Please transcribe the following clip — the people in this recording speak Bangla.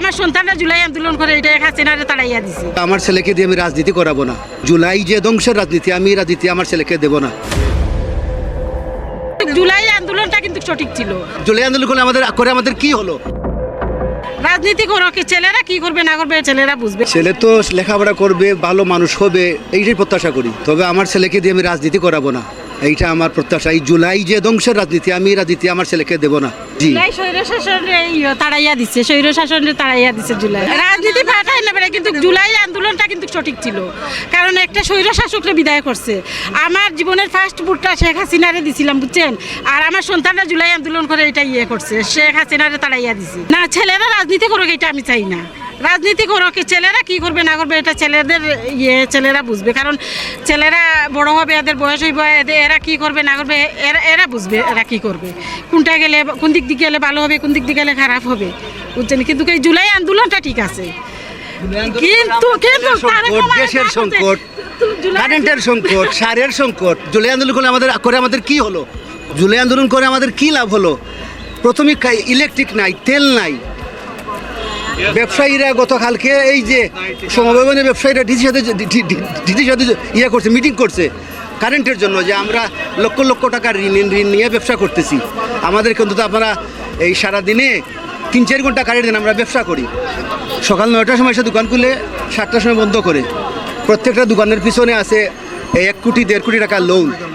আমার সন্তানরা জুলাই আন্দোলন করে এটা হাসিনারে তাড়াইয়া দিছে। আমার ছেলেকে দিয়ে আমি রাজনীতি করাবো না। জুলাই যে ধ্বংসের রাজনীতি, আমি রাজনীতি আমার ছেলেকে দেব না। জুলাই আন্দোলনটা কিন্তু সঠিক ছিল। জুলাই আন্দোলন করে আমাদের কি হলো? রাজনীতি করো, কি ছেলেরা কি করবে না করবে ছেলেরা বুঝবে। ছেলে তো লেখাপড়া করবে, ভালো মানুষ হবে, এইটাই প্রত্যাশা করি। তবে আমার ছেলেকে দিয়ে আমি রাজনীতি করাবো না, এইটা আমার প্রত্যাশা। এই জুলাই যে ধ্বংসের রাজনীতি, আমি রাজনীতি আমার ছেলেকে দেব না। জি, স্বৈর শাসনে তাড়াইয়া দিচ্ছে, স্বৈর শাসনে তাড়াইয়া দিচ্ছে জুলাই। রাজনীতি পাঠাই না পারে, কিন্তু জুলাই আন্দোলনটা কিন্তু সঠিক ছিল, কারণ একটা স্বৈর শাসককে বিদায় করছে। আমার জীবনের ফার্স্ট ভোটটা শেখ হাসিনারে দিছিলাম, বুঝছেন, আর আমার সন্তানরা জুলাই আন্দোলন করে এটা করছে, শেখ হাসিনারে তাড়াইয়া দিছে। না, ছেলেরা রাজনীতি করুক এটা আমি চাই না। রাজনীতি করো, কি ছেলেরা কি করবে না করবে এটা ছেলেদের ছেলেরা বুঝবে, কারণ ছেলেরা বড় হবে, এদের বয়স হইব, এরা কি করবে না করবে এরা বুঝবে, এরা কি করবে, কোনটা গেলে কোন দিক দিয়ে গেলে ভালো হবে, কোন দিক দিয়ে গেলে খারাপ হবে, বুঝছেন। কিন্তু এই জুলাই আন্দোলনটা ঠিক আছে, কিন্তু দেশের সংকট, কারেন্টের সংকট, সারের সংকট, জুলাই আন্দোলন করে আমাদের কি হলো? জুলাই আন্দোলন করে আমাদের কি লাভ হলো? প্রথমে ইলেকট্রিক নাই, তেল নাই। ব্যবসায়ীরা গতকালকে এই যে সমবায় ব্যবসায়ীরা ডিসির সাথে করছে, মিটিং করছে কারেন্টের জন্য, যে আমরা লক্ষ লক্ষ টাকার ঋণ নিয়ে ব্যবসা করতেছি। আমাদের কিন্তু আপনারা এই সারাদিনে 3-4 ঘন্টা কারেন্ট দেন, আমরা ব্যবসা করি। সকাল 9টার সময় এসে দোকান খুলে 7টার সময় বন্ধ করে। প্রত্যেকটা দোকানের পিছনে আছে 1 কোটি 1.5 কোটি টাকার লোন।